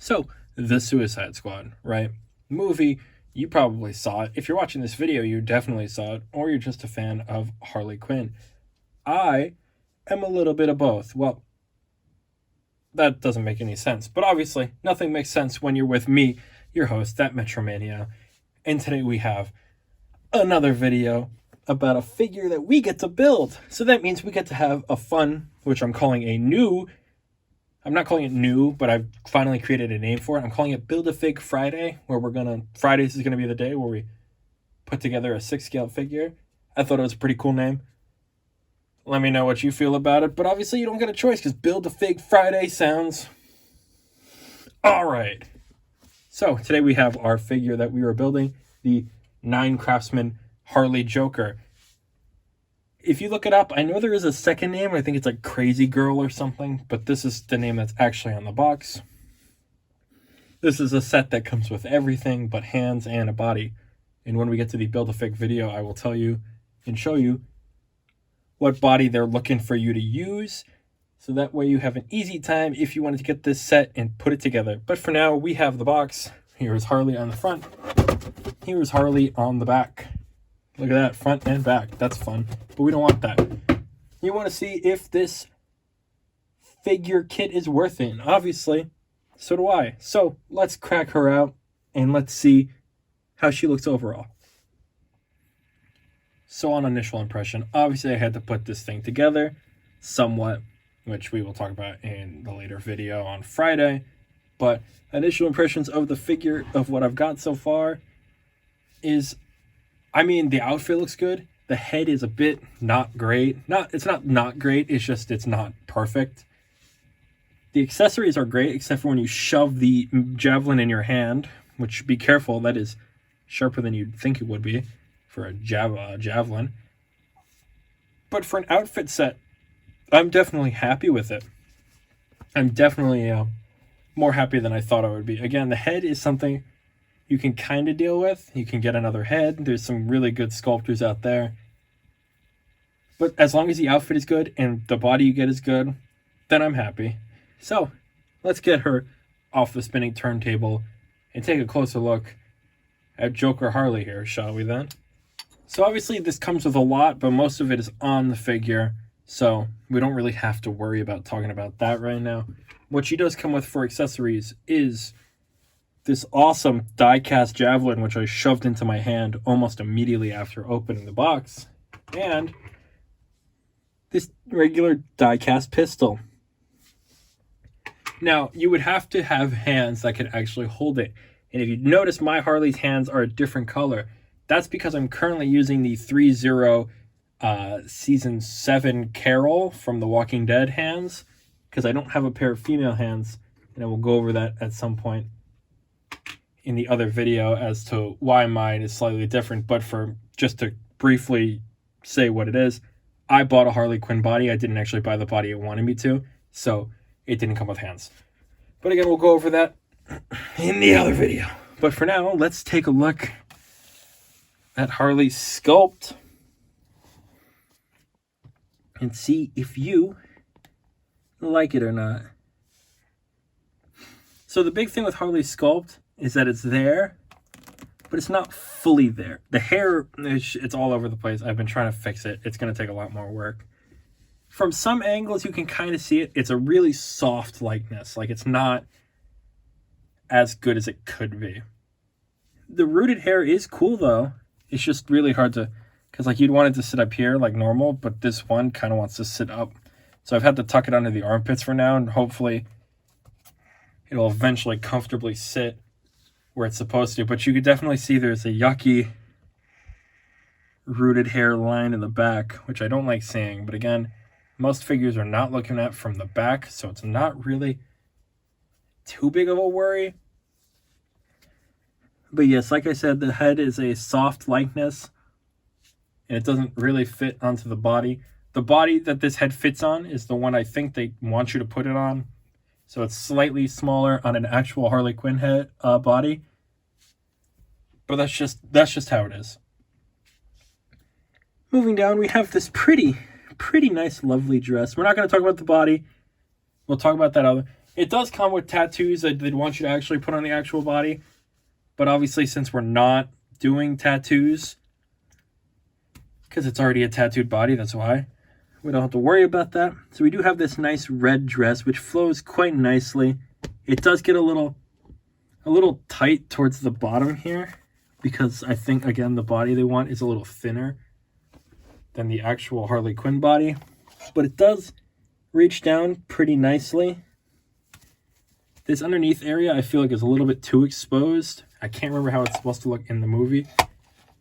So, The Suicide Squad, right? Movie, you probably saw it. If you're watching this video, you definitely saw it, or you're just a fan of Harley Quinn. I am a little bit of both. Well, that doesn't make any sense, but obviously, nothing makes sense when you're with me, your host, at Mania. And today we have another video about a figure that we get to build. So that means we get to have a fun, which I'm calling a new, I'm not calling it new, but I've finally created a name for it. I'm calling it Build-A-Fig Friday, where Fridays is gonna be the day where we put together a 6-scale figure. I thought it was a pretty cool name. Let me know what you feel about it, but obviously you don't get a choice because Build-A-Fig Friday sounds all right. So today we have our figure that we were building, the 9 Craftsmen Harley Joker. If you look it up, I know there is a second name. I think it's like Crazy Girl or something, but this is the name that's actually on the box. This is a set that comes with everything but hands and a body. And when we get to the Build-A-Fig video, I will tell you and show you what body they're looking for you to use. So that way you have an easy time if you wanted to get this set and put it together. But for now, we have the box. Here is Harley on the front. Here is Harley on the back. Look at that, front and back. That's fun, but we don't want that. You want to see if this figure kit is worth it. And obviously, so do I. So let's crack her out and let's see how she looks overall. So on initial impression, obviously I had to put this thing together somewhat, which we will talk about in the later video on Friday. But initial impressions of the figure of what I've got so far is, I mean, the outfit looks good. The head is a bit not great. It's not great. It's just, it's not perfect. The accessories are great, except for when you shove the javelin in your hand, which, be careful, that is sharper than you'd think it would be for a javelin. But for an outfit set, I'm definitely happy with it. I'm definitely more happy than I thought I would be. Again, the head is something you can kind of deal with. You can get another head. There's some really good sculptors out there. But as long as the outfit is good and the body you get is good, then I'm happy. So let's get her off the spinning turntable and take a closer look at Joker Harley here, shall we then? So obviously this comes with a lot, but most of it is on the figure. So we don't really have to worry about talking about that right now. What she does come with for accessories is this awesome die-cast javelin, which I shoved into my hand almost immediately after opening the box, and this regular die-cast pistol. Now, you would have to have hands that could actually hold it, and if you notice, my Harley's hands are a different color. That's because I'm currently using the 3-0 Season 7 Carol from The Walking Dead hands, because I don't have a pair of female hands, and I will go over that at some point in the other video as to why mine is slightly different. But for just to briefly say what it is, I bought a Harley Quinn body. I didn't actually buy the body it wanted me to, so it didn't come with hands. But again, we'll go over that in the other video. But for now, let's take a look at Harley's sculpt and see if you like it or not. So the big thing with Harley's sculpt is that it's there, but it's not fully there. The hair, it's all over the place. I've been trying to fix it. It's going to take a lot more work. From some angles, you can kind of see it. It's a really soft likeness. Like, it's not as good as it could be. The rooted hair is cool, though. It's just really hard to, because like you'd want it to sit up here like normal, but this one kind of wants to sit up. So I've had to tuck it under the armpits for now, and hopefully it'll eventually comfortably sit where it's supposed to. But you could definitely see there's a yucky rooted hair line in the back, which I don't like seeing. But again, most figures are not looking at from the back, so it's not really too big of a worry. But yes, like I said, the head is a soft likeness, and it doesn't really fit onto the body. The body that this head fits on is the one I think they want you to put it on. So it's slightly smaller on an actual Harley Quinn head body. But that's just how it is. Moving down, we have this pretty nice, lovely dress. We're not going to talk about the body. We'll talk about that other. It does come with tattoos that they'd want you to actually put on the actual body. But obviously, since we're not doing tattoos, because it's already a tattooed body, that's why. We don't have to worry about that. So we do have this nice red dress, which flows quite nicely. It does get a little tight towards the bottom here, because I think, again, the body they want is a little thinner than the actual Harley Quinn body. But it does reach down pretty nicely. This underneath area, I feel like, is a little bit too exposed. I can't remember how it's supposed to look in the movie.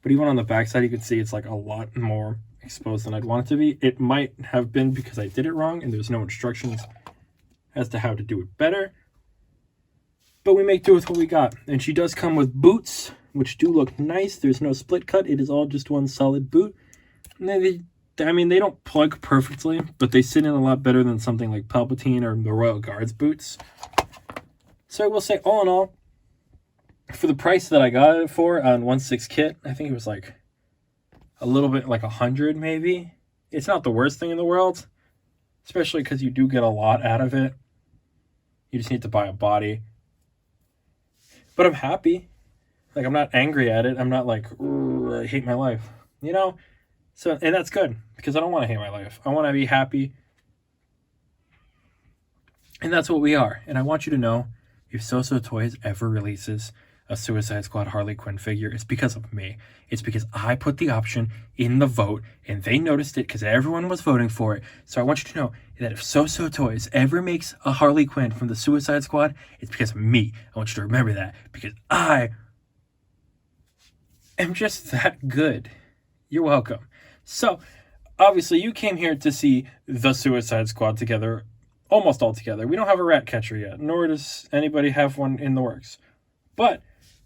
But even on the backside, you can see it's like a lot more exposed than I'd want it to be. It might have been because I did it wrong and there's no instructions as to how to do it better. But we make do with what we got. And she does come with boots, which do look nice. There's no split cut. It is all just one solid boot. And they don't plug perfectly, but they sit in a lot better than something like Palpatine or the Royal Guard's boots. So I will say, all in all, for the price that I got it for on 1/6 kit, I think it was like a little bit like 100 maybe. It's not the worst thing in the world, especially because you do get a lot out of it. You just need to buy a body. But I'm happy. Like, I'm not angry at it. I'm not like, I hate my life, you know? So, and that's good, because I don't want to hate my life. I want to be happy. And that's what we are. And I want you to know, if So Toys ever releases a Suicide Squad Harley Quinn figure, it's because of me. It's because I put the option in the vote, and they noticed it because everyone was voting for it. So I want you to know that if So Toys ever makes a Harley Quinn from the Suicide Squad, it's because of me. I want you to remember that, because I am just that good. You're welcome. So, obviously, you came here to see the Suicide Squad together, almost all together. We don't have a rat catcher yet, nor does anybody have one in the works. But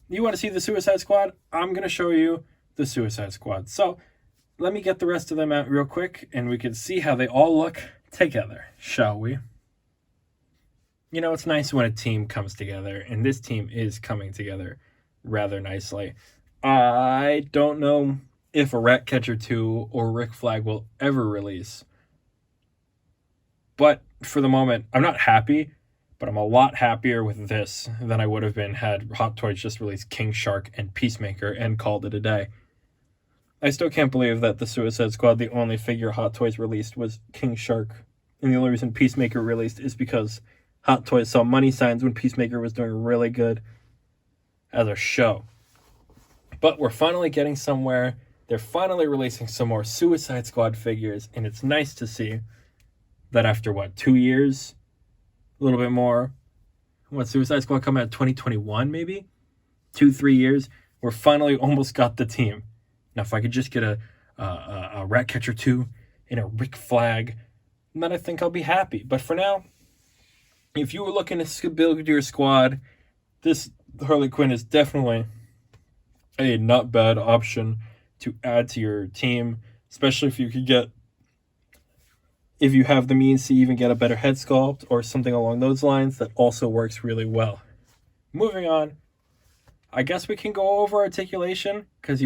you want to see the Suicide Squad? I'm going to show you the Suicide Squad. So let me get the rest of them out real quick, and we can see how they all look together, shall we? You know, it's nice when a team comes together, and this team is coming together rather nicely. I don't know if a Ratcatcher 2 or Rick Flag will ever release. But for the moment, I'm not happy, but I'm a lot happier with this than I would have been had Hot Toys just released King Shark and Peacemaker and called it a day. I still can't believe that the Suicide Squad, the only figure Hot Toys released was King Shark. And the only reason Peacemaker released is because Hot Toys saw money signs when Peacemaker was doing really good as a show. But we're finally getting somewhere. They're finally releasing some more Suicide Squad figures, and it's nice to see that after, 2 years? A little bit more. What, Suicide Squad come out 2021, maybe? 2-3 years. We're finally almost got the team. Now, if I could just get a Ratcatcher 2 and a Rick Flag, then I think I'll be happy. But for now, if you were looking to build your squad, this Harley Quinn is definitely a not bad option to add to your team, especially if you have the means to even get a better head sculpt or something along those lines. That also works really well. Moving on, I guess we can go over articulation, because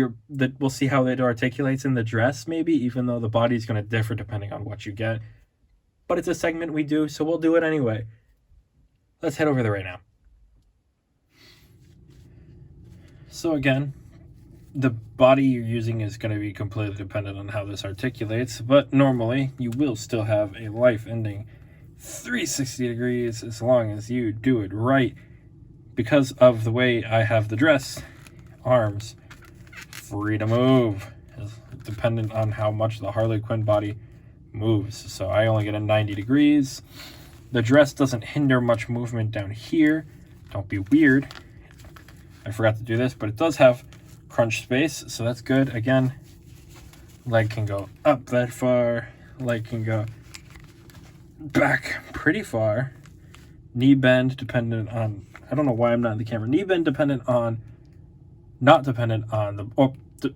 we'll see how it articulates in the dress, maybe, even though the body's going to differ depending on what you get. But it's a segment we do, so we'll do it anyway. Let's head over there right now. So again, the body you're using is going to be completely dependent on how this articulates, but normally you will still have a life-ending 360 degrees as long as you do it right. Because of the way I have the dress, arms free to move, dependent on how much the Harley Quinn body moves. So I only get a 90 degrees. The dress doesn't hinder much movement down here. Don't be weird. I forgot to do this, but it does have crunch space, so that's good. Again, leg can go up that far, leg can go back pretty far. Knee bend dependent on, I don't know why I'm not in the camera. Knee bend dependent on, not dependent on the,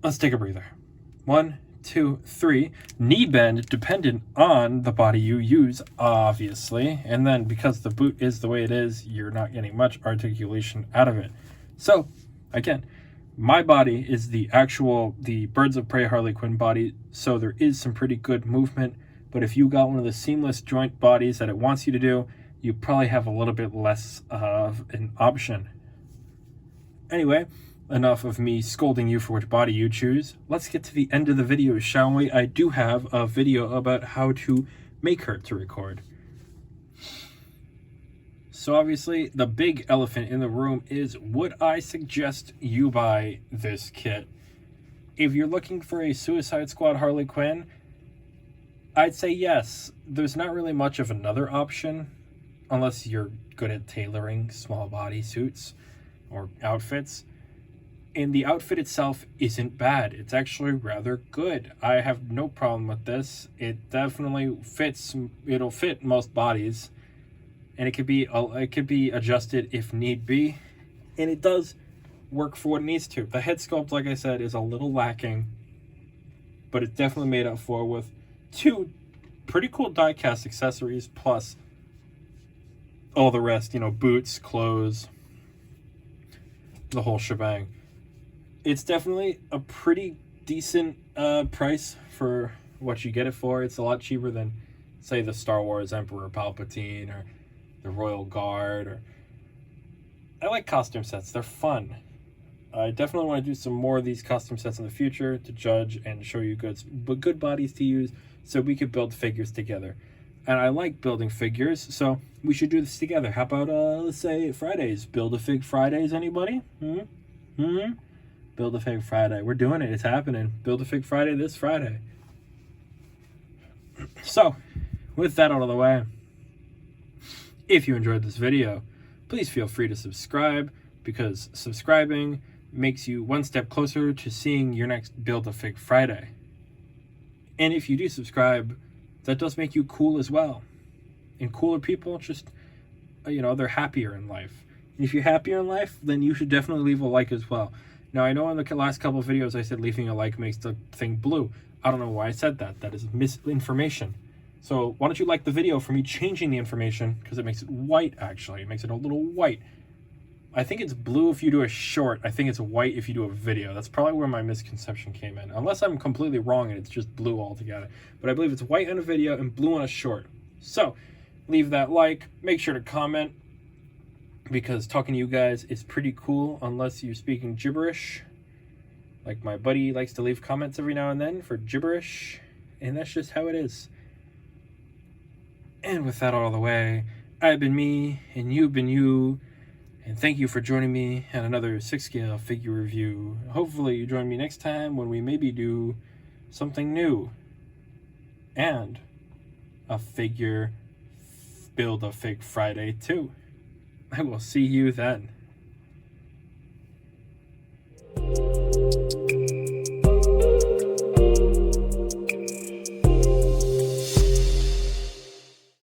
let's take a breather. 1, 2, 3. Knee bend dependent on the body you use, obviously. And then because the boot is the way it is, you're not getting much articulation out of it. So, again, my body is the Birds of Prey Harley Quinn body, so there is some pretty good movement but if you got one of the seamless joint bodies that it wants you to do, you probably have a little bit less of an option. Anyway, enough of me scolding you for which body you choose. Let's get to the end of the video, shall we? I do have a video about how to make her to record. So obviously, the big elephant in the room is, would I suggest you buy this kit? If you're looking for a Suicide Squad Harley Quinn, I'd say yes. There's not really much of another option, unless you're good at tailoring small body suits or outfits. And the outfit itself isn't bad. It's actually rather good. I have no problem with this. It definitely fits. It'll fit most bodies, and it could be adjusted if need be, and it does work for what it needs to. The head sculpt, like I said, is a little lacking, but it's definitely made up for with 2 pretty cool die-cast accessories, plus all the rest, boots, clothes, the whole shebang. It's definitely a pretty decent price for what you get it for. It's a lot cheaper than, say, the Star Wars Emperor Palpatine or the Royal Guard. Or I like costume sets. They're fun. I definitely want to do some more of these custom sets in the future to judge and show you good bodies to use so we could build figures together. And I like building figures, so we should do this together. How about, let's say, Fridays? Build-A-Fig Fridays, anybody? Build-A-Fig Friday. We're doing it. It's happening. Build-A-Fig Friday this Friday. So, with that out of the way, if you enjoyed this video, please feel free to subscribe, because subscribing makes you one step closer to seeing your next Build-A-Fig Friday. And if you do subscribe, that does make you cool as well. And cooler people just, they're happier in life. And if you're happier in life, then you should definitely leave a like as well. Now, I know in the last couple of videos I said leaving a like makes the thing blue. I don't know why I said that. That is misinformation. So why don't you like the video for me changing the information, because it makes it white, actually. It makes it a little white. I think it's blue if you do a short. I think it's white if you do a video. That's probably where my misconception came in. Unless I'm completely wrong and it's just blue altogether. But I believe it's white on a video and blue on a short. So, leave that like. Make sure to comment, because talking to you guys is pretty cool unless you're speaking gibberish. Like my buddy likes to leave comments every now and then for gibberish. And that's just how it is. And with that all the way, I've been me and you've been you. And thank you for joining me at another 6-scale figure review. Hopefully you join me next time when we maybe do something new. And a figure Build-A-Fig Friday too. I will see you then.